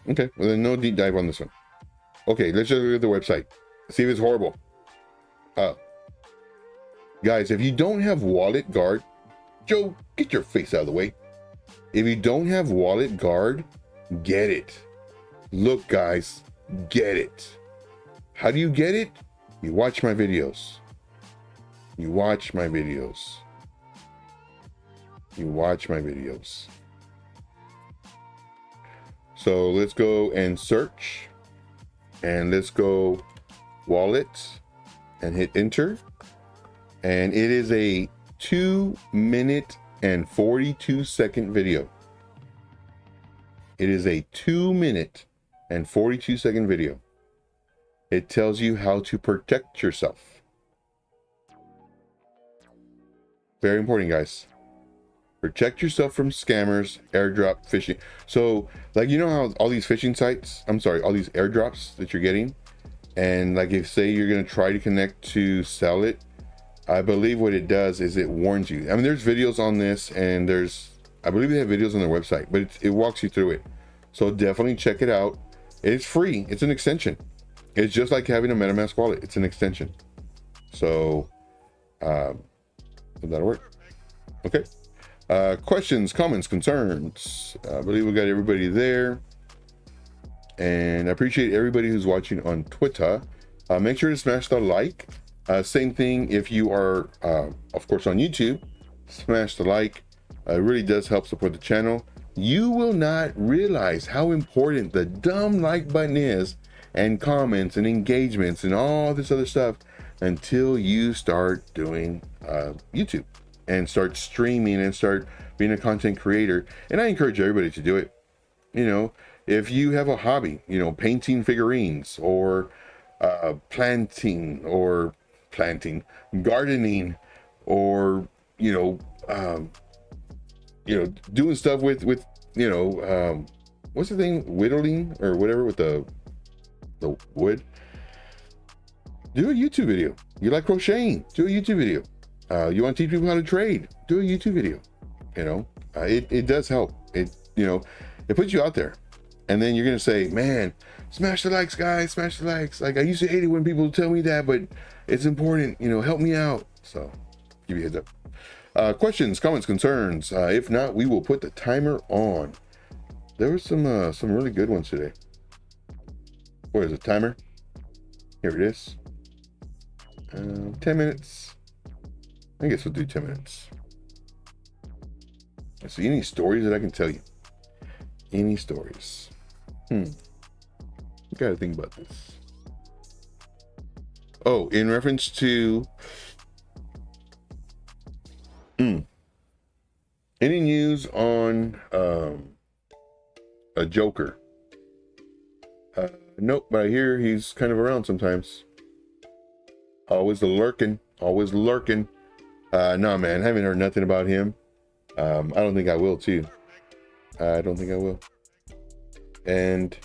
Okay. Well, then no deep dive on this one. Okay. Let's just look at the website. See if it's horrible. Guys, if you don't have wallet guard, Joe, get your face out of the way. If you don't have wallet guard, get it. Look, guys, get it. How do you get it? You watch my videos. You watch my videos. You watch my videos. So let's go and search. And let's go wallet and hit enter. And it is a 2-minute and 42-second video. It is a 2-minute and 42-second video. It tells you how to protect yourself. Very important, guys. Protect yourself from scammers, airdrop, phishing. So, like, you know how all these phishing sites, all these airdrops that you're getting, and like if say you're going to try to connect to sell it, I believe what it does is it warns you. I mean, there's videos on this, and I believe they have videos on their website, but it walks you through it. So definitely check it out. It's free. It's an extension. It's just like having a MetaMask wallet. It's an extension. So, that'll work. Okay. Questions, comments, concerns. I believe we got everybody there. And I appreciate everybody who's watching on Twitter. Make sure to smash the like. Same thing if you are, of course, on YouTube. Smash the like. It really does help support the channel. You will not realize how important the dumb like button is, and comments and engagements and all this other stuff, until you start doing YouTube and start streaming and start being a content creator. And I encourage everybody to do it. You know, if you have a hobby, you know, painting figurines, or planting, gardening, or doing stuff with what's the thing, whittling or whatever, with the wood. Do a YouTube video. You like crocheting? Do a YouTube video. You want to teach people how to trade? Do a YouTube video. You know, it does help. It puts you out there. And then you're gonna say, man, smash the likes, guys, smash the likes. Like, I used to hate it when people tell me that, but it's important, help me out. So give you a heads up. Questions, comments, concerns. If not, we will put the timer on. There were some really good ones today. Where is the timer? Here it is. 10 minutes. I guess we'll do 10 minutes. Let's see, any stories that I can tell you? Any stories? Gotta think about this. Oh, in reference to any news on a Joker? Nope, but I hear he's kind of around sometimes. Always lurking. No, man, I haven't heard nothing about him. I don't think I will too. I don't think I will. And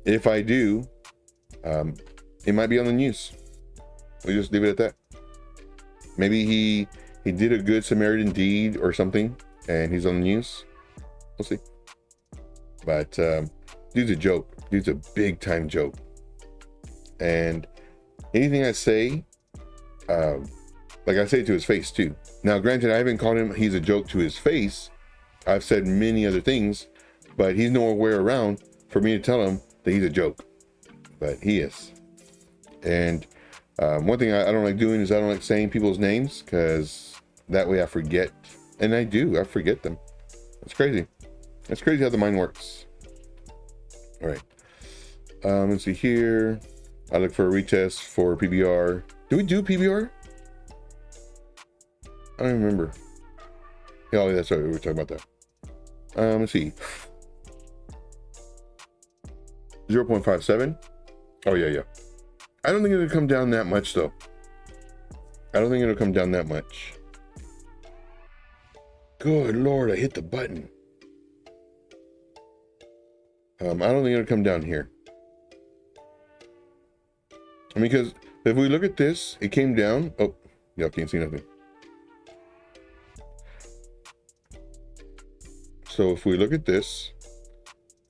if I do, it might be on the news. We'll just leave it at that. Maybe he did a good Samaritan deed or something, and he's on the news. We'll see. But dude's a joke. Dude's a big time joke. And anything I say, like I say it to his face too. Now, granted, I haven't called him he's a joke to his face. I've said many other things, but he's nowhere around for me to tell him that he's a joke. But he is. And one thing I don't like doing is I don't like saying people's names, because that way I forget. And I forget them. It's crazy. It's crazy how the mind works. All right. Let's see here. I look for a retest for PBR. Do we do PBR? I don't remember. Oh, that's right. We were talking about that. Let's see. 0.57. Oh, yeah. I don't think it'll come down that much, though. I don't think it'll come down that much. Good Lord, I hit the button. I don't think it'll come down here. I mean, because if we look at this, it came down. Oh, y'all can't see nothing. So if we look at this,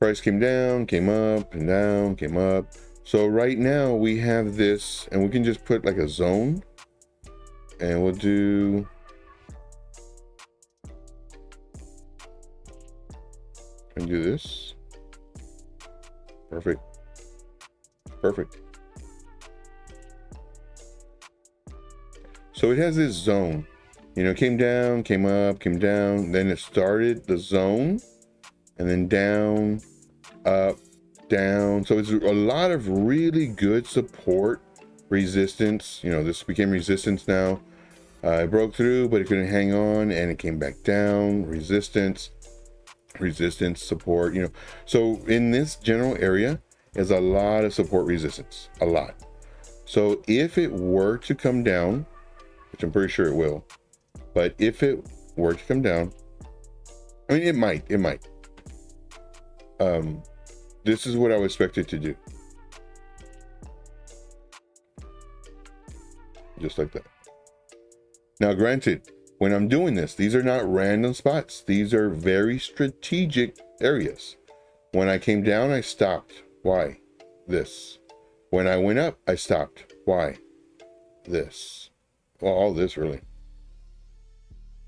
price came down, came up, and down, came up. So right now we have this, and we can just put like a zone, and we'll do this. Perfect. So it has this zone, came down, came up, came down, then it started the zone, and then down, up, down. So it's a lot of really good support, resistance. This became resistance now. It broke through, but it couldn't hang on, and it came back down. Resistance, support. So in this general area is a lot of support, resistance, a lot. So if it were to come down, which I'm pretty sure it will, but if it were to come down, I mean, it might. This is what I would expect it to do. Just like that. Now, granted, when I'm doing this, these are not random spots. These are very strategic areas. When I came down, I stopped. Why? This. When I went up, I stopped. Why? This. Well, all this really.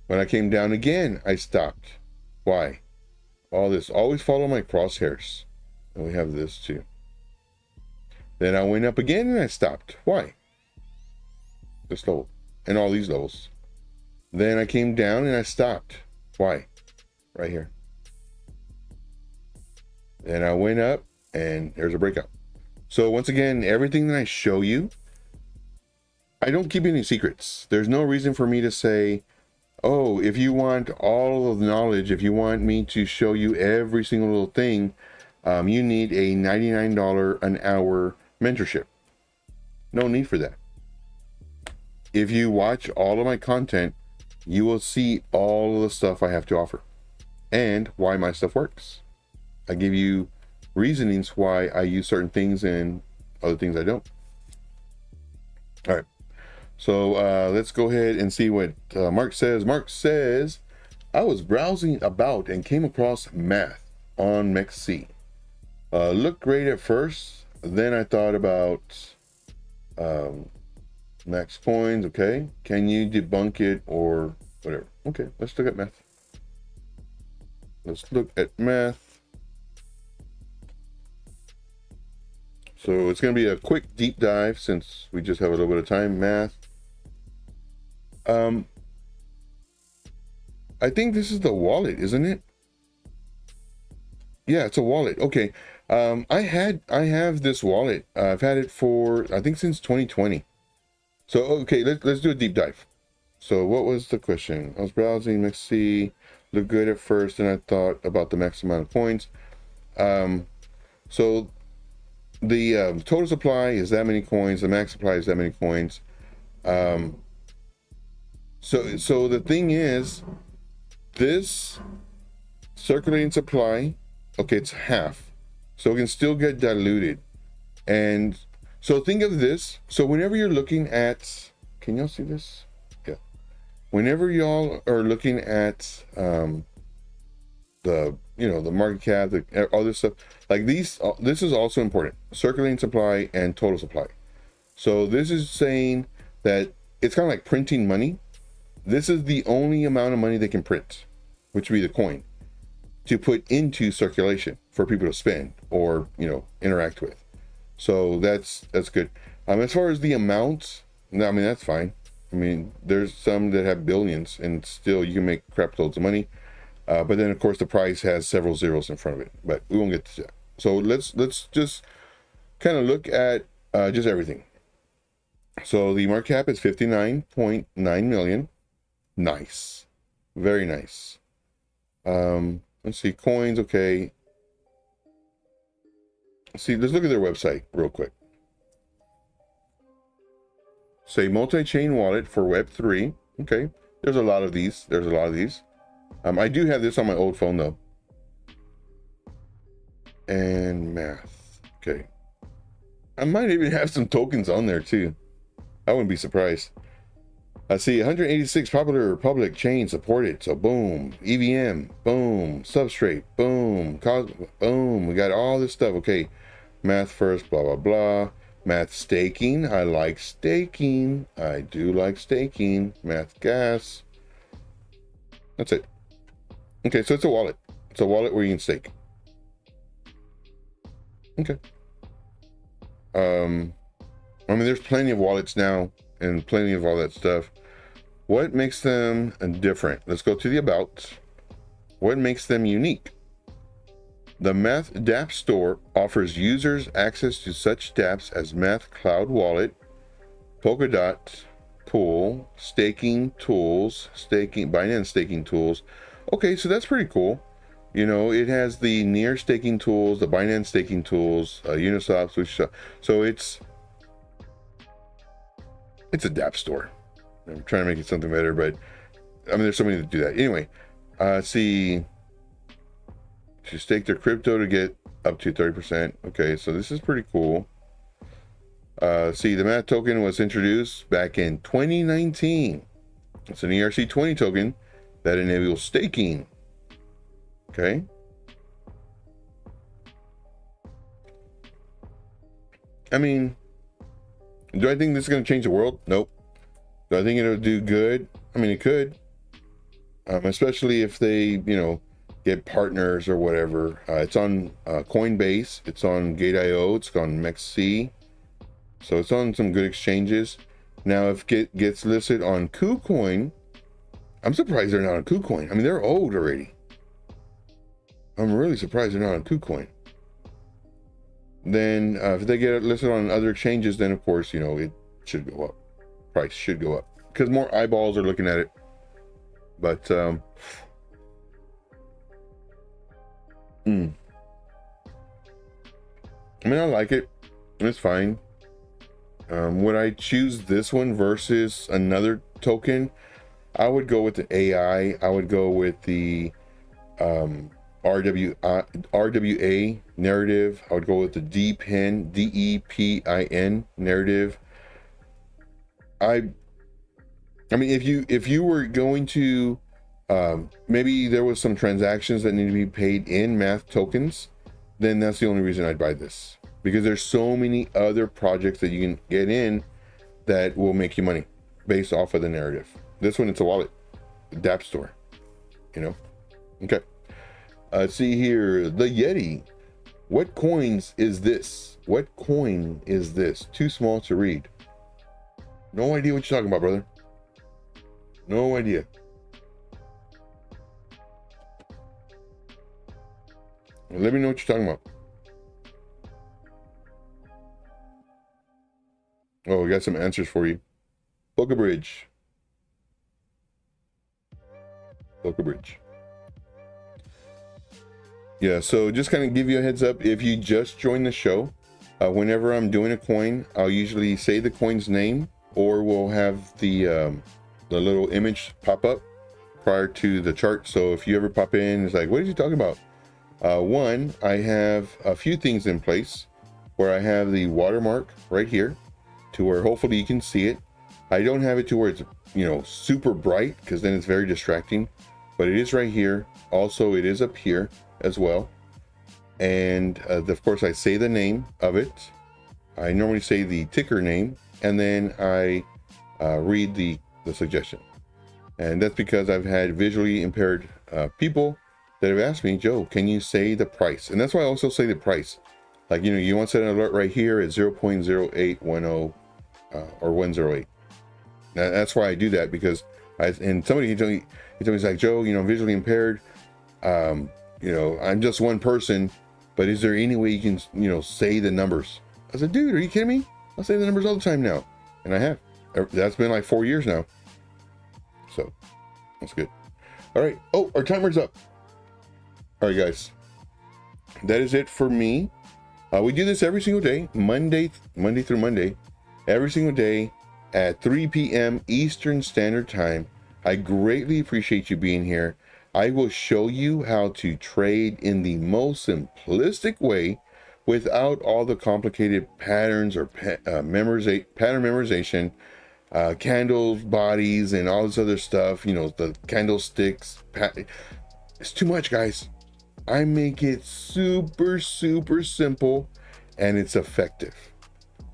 When I came down again, I stopped. Why? All this. Always follow my crosshairs. And we have this too. Then I went up again and I stopped. Why? This level. And all these levels. Then I came down and I stopped. Why? Right here. Then I went up and there's a breakout. So once again, everything that I show you, I don't keep any secrets. There's no reason for me to say, oh, if you want all of the knowledge, if you want me to show you every single little thing, you need a $99 an hour mentorship. No need for that. If you watch all of my content, you will see all of the stuff I have to offer and why my stuff works. I give you reasonings why I use certain things and other things I don't. All right. So let's go ahead and see what Mark says. Mark says, I was browsing about and came across math on MEXC. Looked great at first. Then I thought about max coins. Okay. Can you debunk it or whatever? Okay. Let's look at math. Let's look at math. So it's going to be a quick deep dive since we just have a little bit of time. Math. I think this is the wallet, isn't it? Yeah, it's a wallet. Okay. I have this wallet. I've had it for, I think, since 2020. So, okay, let's do a deep dive. So what was the question? I was browsing MEXC, looked good at first, and I thought about the max amount of coins. So the total supply is that many coins, the max supply is that many coins. So the thing is, this circulating supply, okay, it's half, so it can still get diluted. And so think of this. So whenever you're looking at, can y'all see this? Yeah. Whenever y'all are looking at the market cap, all this stuff, like these, this is also important. Circulating supply and total supply. So this is saying that it's kind of like printing money. This is the only amount of money they can print, which would be the coin, to put into circulation for people to spend or, interact with. So that's good. As far as the amount, I mean, that's fine. I mean, there's some that have billions and still you can make crap loads of money. But then of course the price has several zeros in front of it, but we won't get to that. So let's just kind of look at just everything. So the market cap is 59.9 million. Nice. Very nice. Let's see, coins. Okay. Let's look at their website real quick. Say multi-chain wallet for Web3. Okay. There's a lot of these. I do have this on my old phone though. And math. Okay. I might even have some tokens on there too. I wouldn't be surprised. I see 186 popular public chains supported. So boom, EVM, boom, substrate, boom, boom. We got all this stuff. Okay, math first, blah, blah, blah. Math staking. I like staking. I do like staking. Math gas. That's it. Okay, so it's a wallet. It's a wallet where you can stake. Okay. I mean, there's plenty of wallets now and plenty of all that stuff. What makes them different? Let's go to the about. What makes them unique? The Math dApp Store offers users access to such dApps as Math Cloud Wallet, Polkadot Pool, staking tools, Binance staking tools. Okay, so that's pretty cool. It has the Near staking tools, the Binance staking tools, Uniswap, so it's a dApp store. I'm trying to make it something better, but I mean, there's so many that do that. Anyway, see, to stake their crypto to get up to 30%. Okay, so this is pretty cool. See, the Math token was introduced back in 2019. It's an ERC20 token that enables staking. Okay. I mean, do I think this is going to change the world? Nope. Do I think it'll do good? I mean, it could. Especially if they, get partners or whatever. It's on Coinbase. It's on Gate.io. It's on MEXC. So it's on some good exchanges. Now, if it gets listed on KuCoin, I'm surprised they're not on KuCoin. I mean, they're old already. I'm really surprised they're not on KuCoin. Then if they get listed on other exchanges, then of course, it should go up. Price should go up because more eyeballs are looking at it. But I mean, I like it. It's fine. Would I choose this one versus another token? I would go with the AI. I would go with the RWA narrative. I would go with the DEPIN narrative. I mean, if you were going to maybe there was some transactions that need to be paid in math tokens, then that's the only reason I'd buy this, because there's so many other projects that you can get in that will make you money based off of the narrative. This one, it's a wallet, DApp store, you know. Okay, see here, the Yeti. What coins is this? What coin is this? Too small to read. No idea what you're talking about, brother. No idea. Let me know what you're talking about. Oh, we got some answers for you. Boca Bridge. Boca Bridge. Yeah, so just kind of give you a heads up. If you just joined the show, whenever I'm doing a coin, I'll usually say the coin's name, or we'll have the little image pop up prior to the chart. So if you ever pop in, it's like, what is he talking about? One, I have a few things in place where I have the watermark right here to where hopefully you can see it. I don't have it to where it's, you know, super bright, because then it's very distracting, but it is right here. Also, it is up here as well. And of course, I say the name of it. I normally say the ticker name, and then I read the suggestion. And that's because I've had visually impaired people that have asked me, Joe, can you say the price? And that's why I also say the price. Like, you know, you want to set an alert right here at 0.0810 or 108. Now, that's why I do that, because and somebody he told me, he's like, Joe, you know, I'm visually impaired. You know, I'm just one person, but is there any way you can, you know, say the numbers? I said, dude, are you kidding me? I say the numbers all the time now. And I have. That's been like 4 years now. So that's good. All right. Oh, our timer's up. All right, guys, that is it for me. We do this every single day, Monday through Monday, every single day at 3 p.m. Eastern Standard Time. I greatly appreciate you being here. I will show you how to trade in the most simplistic way without all the complicated patterns or pattern memorization, candles, bodies, and all this other stuff, you know, the candlesticks. It's too much, guys. I make it super simple, and it's effective.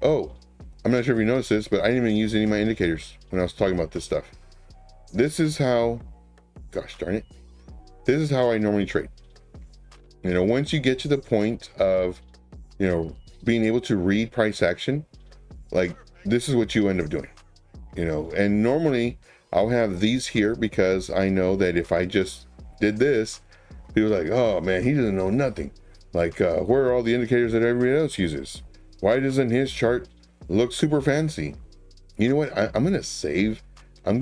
Oh, I'm not sure if you noticed this, but I didn't even use any of my indicators when I was talking about this stuff. This is how, gosh darn it, this is how I normally trade. You know, once you get to the point of, you know, being able to read price action, like, this is what you end up doing, you know. And normally I'll have these here because I know that if I just did this, people are like, oh man, he doesn't know nothing. Like, where are all the indicators that everybody else uses? Why doesn't his chart look super fancy? You know what? I'm gonna save one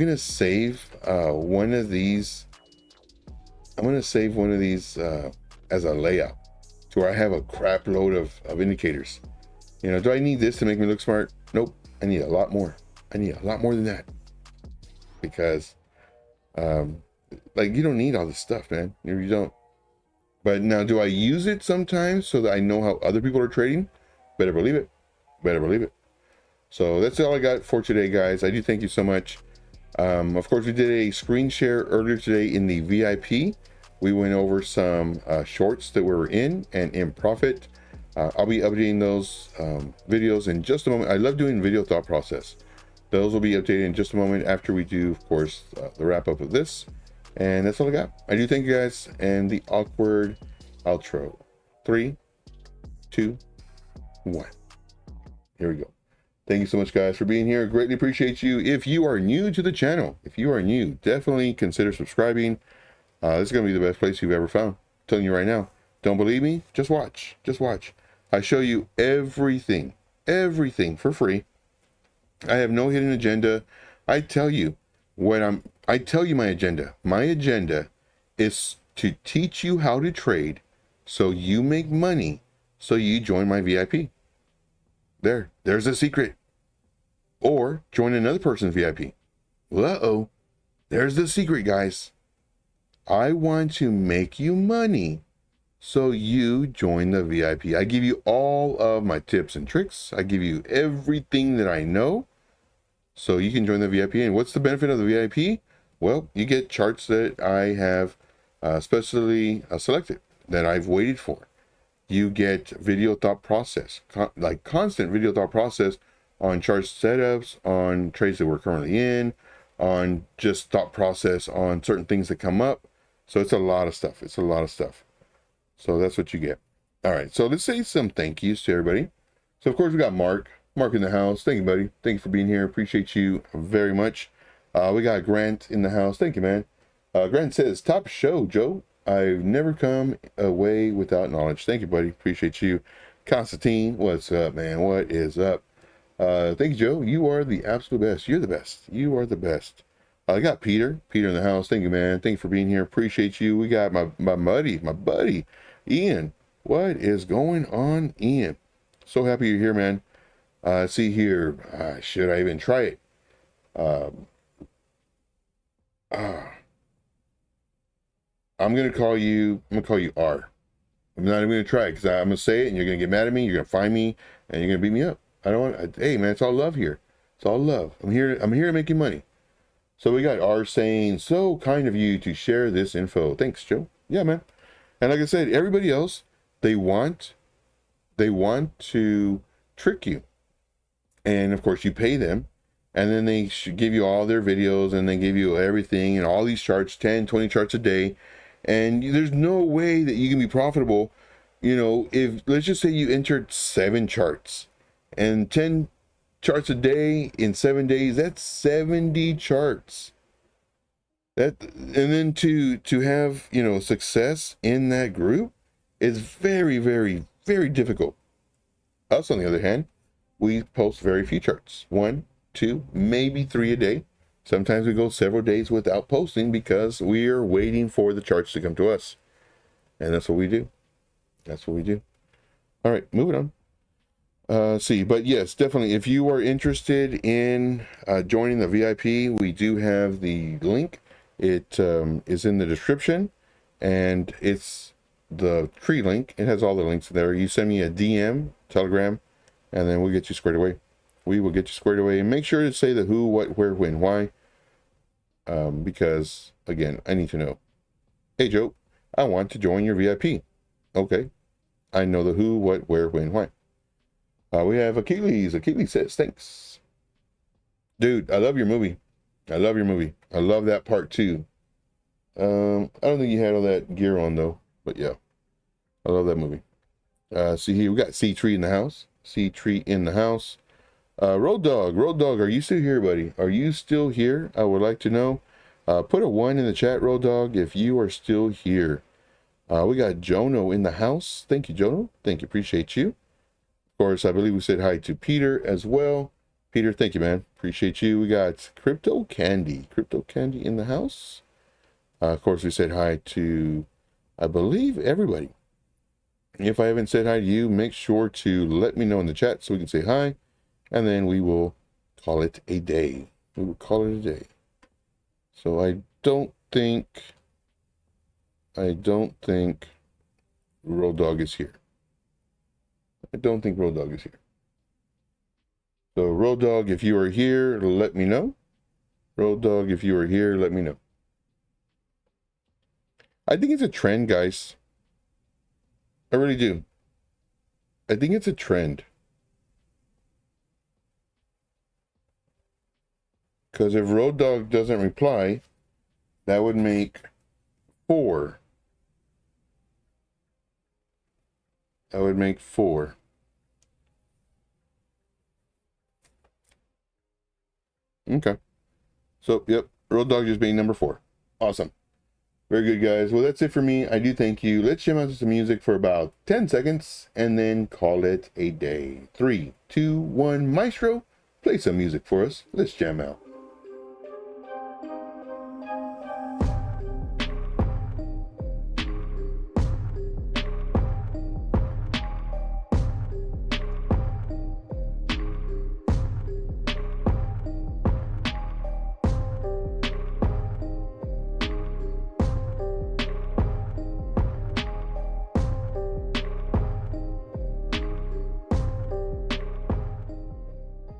of these. I'm gonna save one of these as a layout to where I have a crap load of indicators. You know, do I need this to make me look smart? Nope. I need a lot more. I need a lot more than that, because like, you don't need all this stuff, man. You don't. But now, do I use it sometimes so that I know how other people are trading? Better believe it. Better believe it. So that's all I got for today, guys. I do thank you so much. Of course, we did a screen share earlier today in the VIP. We went over some shorts that we were in and in profit. I'll be updating those videos in just a moment. I love doing video thought process. Those will be updated in just a moment after we do, of course, the wrap up of this. And that's all I got. I do thank you guys, and the awkward outro. 3, 2, 1. Here we go. Thank you so much, guys, for being here. Greatly appreciate you. If you are new to the channel, definitely consider subscribing. This is going to be the best place you've ever found. I'm telling you right now. Don't believe me? Just watch. Just watch. I show you everything for free. I have no hidden agenda. I tell you my agenda. My agenda is to teach you how to trade so you make money So you join my VIP. There's a secret. Or join another person's VIP. Uh-oh. There's the secret, guys. I want to make you money. So you join the VIP. I give you all of my tips and tricks. I give you everything that I know. So you can join the VIP. And what's the benefit of the VIP? Well, you get charts that I have specially selected, that I've waited for. You get video thought process, like constant video thought process on chart setups, on trades that we're currently in, on just thought process on certain things that come up. So it's a lot of stuff. It's a lot of stuff. So that's what you get. All right. So let's say some thank yous to everybody. So of course we got Mark in the house. Thank you, buddy. Thank you for being here. Appreciate you very much. We got Grant in the house. Thank you, man. Grant says, top show, Joe. I've never come away without knowledge. Thank you, buddy. Appreciate you. Constantine, what's up, man? What is up? Thank you, Joe. You are the absolute best. You're the best. You are the best. I got Peter in the house. Thank you, man. Thank you for being here. Appreciate you. We got my buddy, Ian. What is going on, Ian? So happy you're here, man. See here. Should I even try it? I'm gonna call you R. I'm not even gonna try it because I'm gonna say it and you're gonna get mad at me. You're gonna find me and you're gonna beat me up. I don't want. Hey, man, it's all love here. It's all love. I'm here to make you money. So we got R saying, so kind of you to share this info. Thanks, Joe. Yeah, man. And like I said, everybody else, they want to trick you. And of course you pay them, and then they should give you all their videos and they give you everything and all these charts, 10, 20 charts a day. And there's no way that you can be profitable. You know, if let's just say you entered 7 charts and 10 charts a day in 7 days, that's 70 charts. And then to have, you know, success in that group is very, very, very difficult. Us, on the other hand, we post very few charts. 1, 2, maybe 3 a day. Sometimes we go several days without posting because we are waiting for the charts to come to us. And that's what we do. That's what we do. All right, moving on. But yes, definitely, if you are interested in joining the VIP, we do have the link. It is in the description, and it's the tree link. It has all the links there. You send me a DM, Telegram, and then we'll get you squared away. We will get you squared away. And make sure to say the who, what, where, when, why. Because, again, I need to know. Hey, Joe, I want to join your VIP. Okay. I know the who, what, where, when, why. We have Achilles. Achilles says, thanks. Dude, I love your movie. I love your movie. I love that part too. I don't think you had all that gear on though, but yeah. I love that movie. See here, we got C-Tree in the house. C-Tree in the house. Road Dog, are you still here, buddy? Are you still here? I would like to know. Put a 1 in the chat, Road Dog, if you are still here. We got Jono in the house. Thank you, Jono. Thank you. Appreciate you. Of course, I believe we said hi to Peter as well. Peter, thank you, man. Appreciate you. We got Crypto Candy in the house. Of course, we said hi to, I believe, everybody. If I haven't said hi to you, make sure to let me know in the chat so we can say hi. And then we will call it a day. We will call it a day. So I don't think Road Dog is here. I don't think Road Dog is here. So Road Dog, if you are here, let me know. Road Dog, if you are here, let me know. I think it's a trend, guys. I really do. I think it's a trend. Because if Road Dog doesn't reply, that would make 4. That would make 4. Okay. So, yep, Road Dog just being number 4. Awesome. Very good, guys. Well, that's it for me. I do thank you. Let's jam out to some music for about 10 seconds and then call it a day. 3, 2, 1. Maestro, play some music for us. Let's jam out.